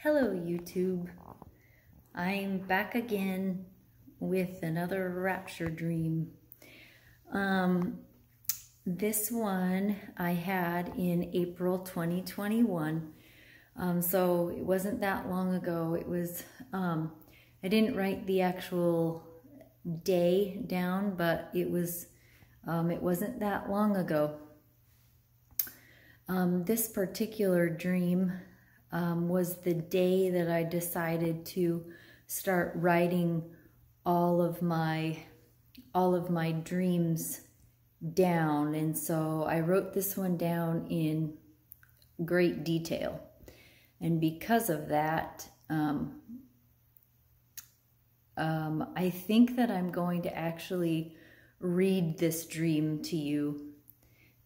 Hello YouTube, I'm back again with another rapture dream. This one I had in April 2021, so it wasn't that long ago. It was, I didn't write the actual day down, but it wasn't that long ago. This particular dream was the day that I decided to start writing all of my dreams down. And so I wrote this one down in great detail. And because of that, I think that I'm going to actually read this dream to you,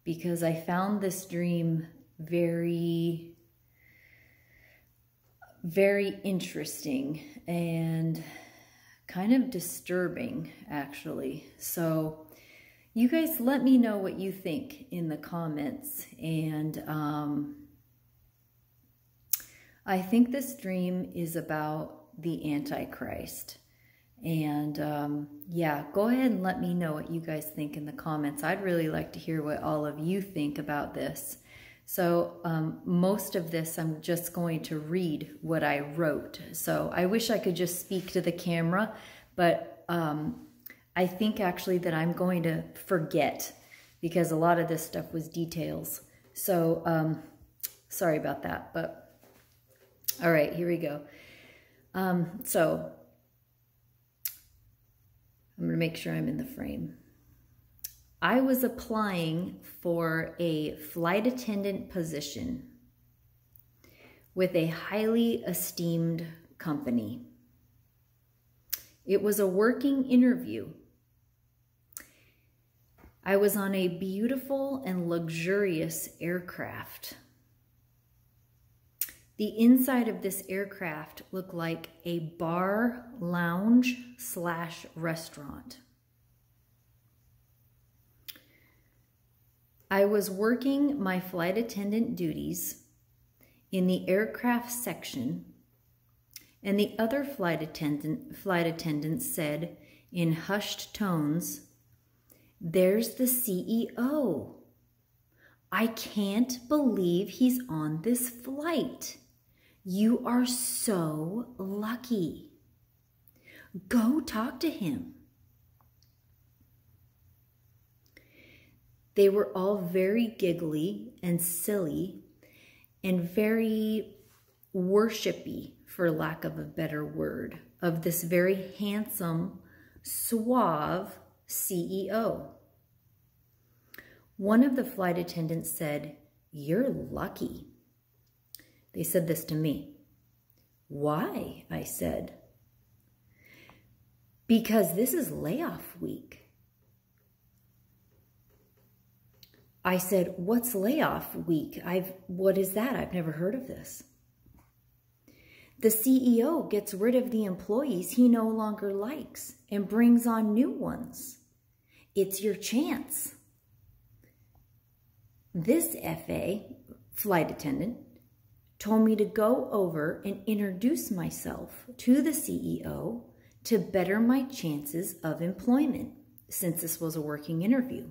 because I found this dream very interesting and kind of disturbing, actually. So you guys let me know what you think in the comments. And I think this dream is about the Antichrist. And yeah, go ahead and let me know what you guys think in the comments. I'd really like to hear what all of you think about this. So most of this, I'm just going to read what I wrote. So I wish I could just speak to the camera, but I think actually that I'm going to forget, because a lot of this stuff was details. So sorry about that, but all right, here we go. So I'm going to make sure I'm in the frame. I was applying for a flight attendant position with a highly esteemed company. It was a working interview. I was on a beautiful and luxurious aircraft. The inside of this aircraft looked like a bar, lounge / restaurant. I was working my flight attendant duties in the aircraft section, and the other flight attendants said in hushed tones, "There's the CEO. I can't believe he's on this flight. You are so lucky. Go talk to him." They were all very giggly and silly and very worshipy, for lack of a better word, of this very handsome, suave CEO. One of the flight attendants said, "You're lucky." They said this to me. "Why?" I said. "Because this is layoff week." I said, "What's layoff week? What is that? I've never heard of this." "The CEO gets rid of the employees he no longer likes and brings on new ones. It's your chance." This FA, flight attendant, told me to go over and introduce myself to the CEO to better my chances of employment, since this was a working interview.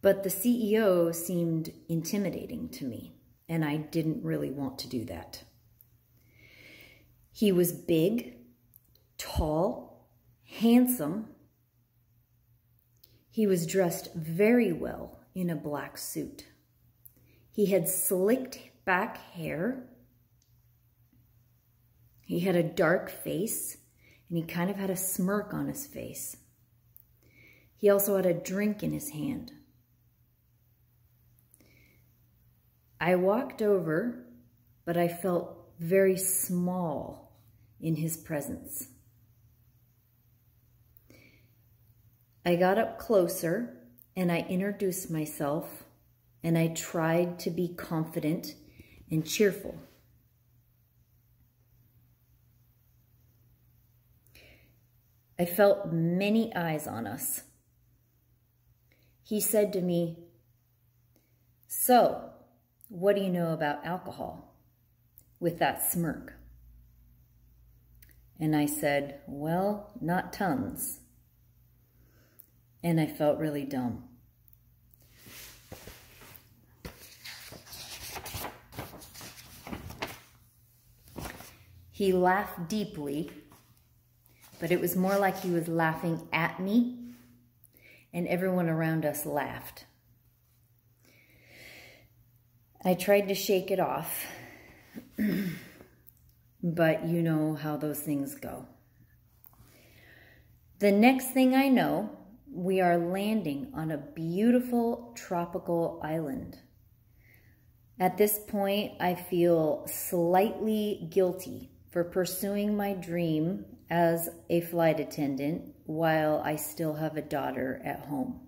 But the CEO seemed intimidating to me, and I didn't really want to do that. He was big, tall, handsome. He was dressed very well in a black suit. He had slicked back hair. He had a dark face, and he kind of had a smirk on his face. He also had a drink in his hand. I walked over, but I felt very small in his presence. I got up closer and I introduced myself, and I tried to be confident and cheerful. I felt many eyes on us. He said to me, "So, what do you know about alcohol? With that smirk. And I said, well, not tons. And I felt really dumb. He laughed deeply, but it was more like he was laughing at me, and everyone around us laughed. I tried to shake it off, but you know how those things go. The next thing I know, we are landing on a beautiful tropical island. At this point, I feel slightly guilty for pursuing my dream as a flight attendant while I still have a daughter at home.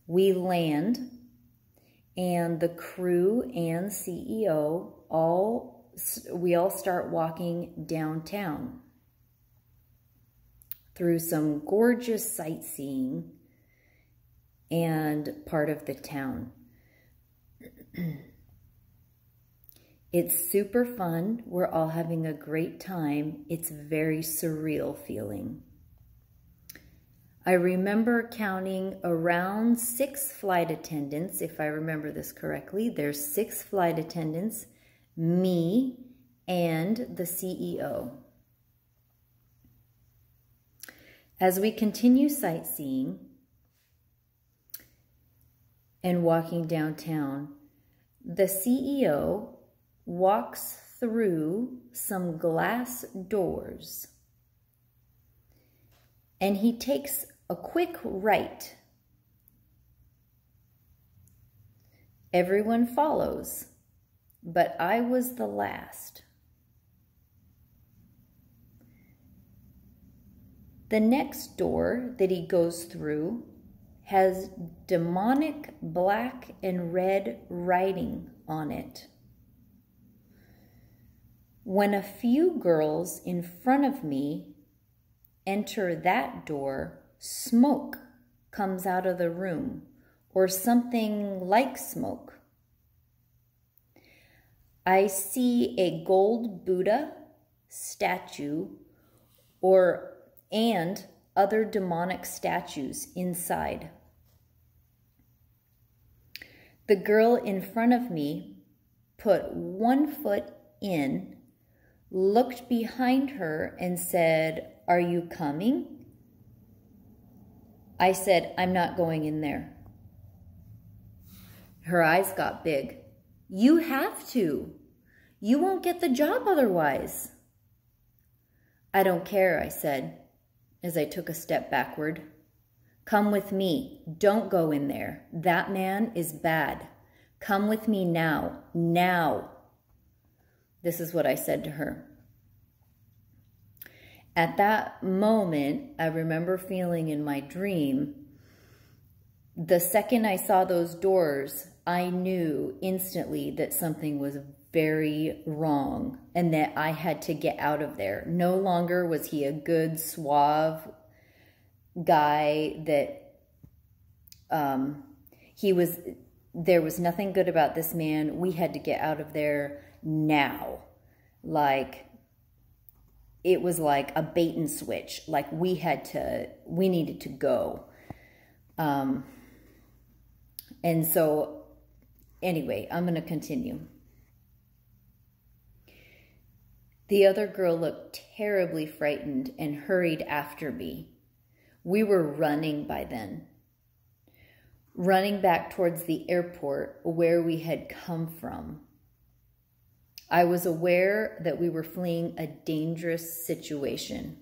We land, and the crew and CEO, we all start walking downtown through some gorgeous sightseeing and part of the town. It's super fun. We're all having a great time. It's very surreal feeling. I remember counting around 6 flight attendants, if I remember this correctly. There's 6 flight attendants, me, and the CEO. As we continue sightseeing and walking downtown, the CEO walks through some glass doors, and he takes a quick right. Everyone follows, but I was the last. The next door that he goes through has demonic black and red writing on it. When a few girls in front of me enter that door, smoke comes out of the room, or something like smoke. I see a gold Buddha statue and other demonic statues inside. The girl in front of me put one foot in, looked behind her and said, "Are you coming?" I said, "I'm not going in there." Her eyes got big. "You have to. You won't get the job otherwise." "I don't care," I said, as I took a step backward. "Come with me. Don't go in there. That man is bad. Come with me now. Now." This is what I said to her. At that moment, I remember feeling in my dream, the second I saw those doors, I knew instantly that something was very wrong and that I had to get out of there. No longer was he a good, suave guy that there was nothing good about this man. We had to get out of there now. Like, it was like a bait and switch. Like we needed to go. And so anyway, I'm going to continue. The other girl looked terribly frightened and hurried after me. We were running by then. Running back towards the airport where we had come from. I was aware that we were fleeing a dangerous situation.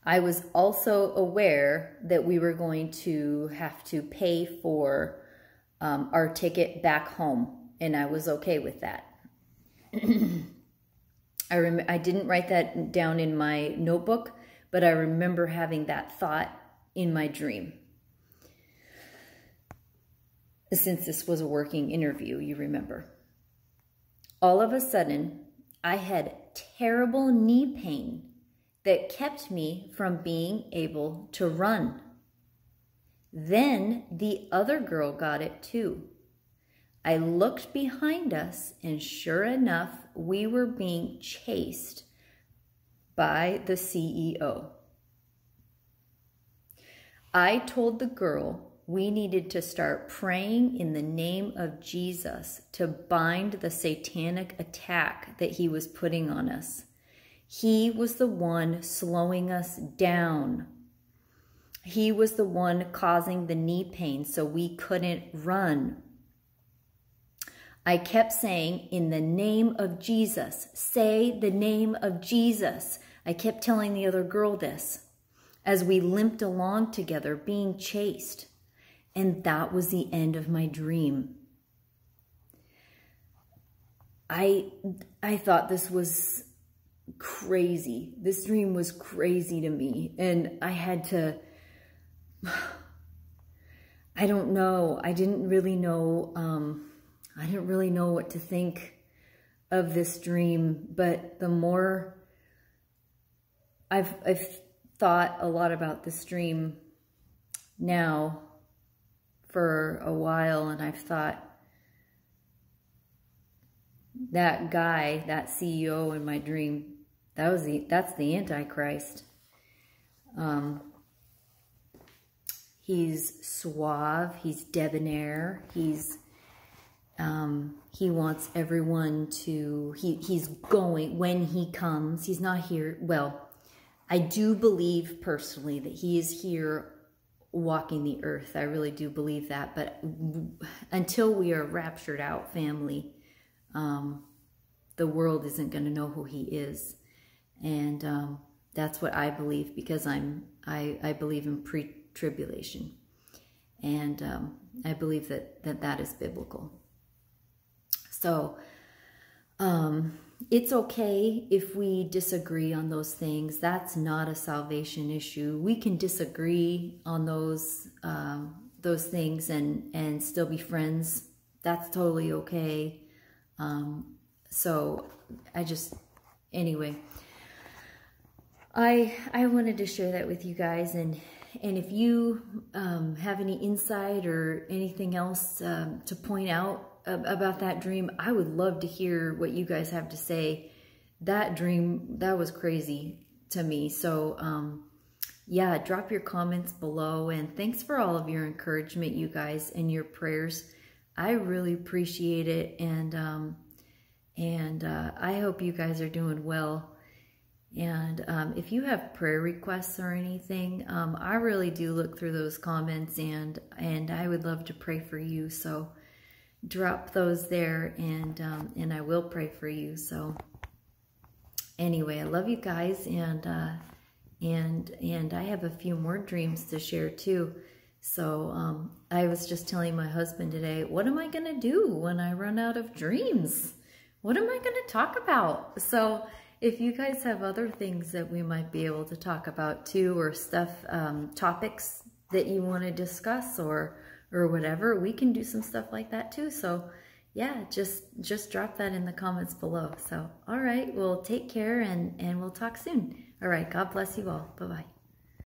I was also aware that we were going to have to pay for our ticket back home, and I was okay with that. I didn't write that down in my notebook, but I remember having that thought in my dream. Since this was a working interview, you remember. All of a sudden, I had terrible knee pain that kept me from being able to run. Then the other girl got it too. I looked behind us, and sure enough, we were being chased by the CEO. I told the girl we needed to start praying in the name of Jesus to bind the satanic attack that he was putting on us. He was the one slowing us down. He was the one causing the knee pain so we couldn't run. I kept saying, in the name of Jesus, say the name of Jesus. I kept telling the other girl this as we limped along together, being chased. And that was the end of my dream. I thought this was crazy. This dream was crazy to me. And I had to, I don't know. I didn't really know what to think of this dream, but the more I've thought a lot about this dream now for a while, and I've thought that guy, that CEO in my dream, that's the Antichrist. He's suave, he's debonair, he wants everyone to, he's going, when he comes, he's not here. Well, I do believe personally that he is here walking the earth. I really do believe that. But until we are raptured out, family, the world isn't going to know who he is. And that's what I believe, because I believe in pre-tribulation. And I believe that is biblical. So it's okay if we disagree on those things. That's not a salvation issue. We can disagree on those things and still be friends. That's totally okay. So anyway, I wanted to share that with you guys, and if you have any insight or anything else to point out about that dream, I would love to hear what you guys have to say. That dream, that was crazy to me. So yeah, drop your comments below, and thanks for all of your encouragement, you guys, and your prayers. I really appreciate it, and I hope you guys are doing well. And if you have prayer requests or anything, I really do look through those comments, and I would love to pray for you. So drop those there, and I will pray for you. So anyway, I love you guys, and I have a few more dreams to share too. So I was just telling my husband today, what am I going to do when I run out of dreams? What am I going to talk about? So if you guys have other things that we might be able to talk about too, or stuff, topics that you want to discuss or whatever, we can do some stuff like that too. So yeah, just drop that in the comments below. So all right, well, take care, and we'll talk soon. All right, God bless you all. Bye-bye.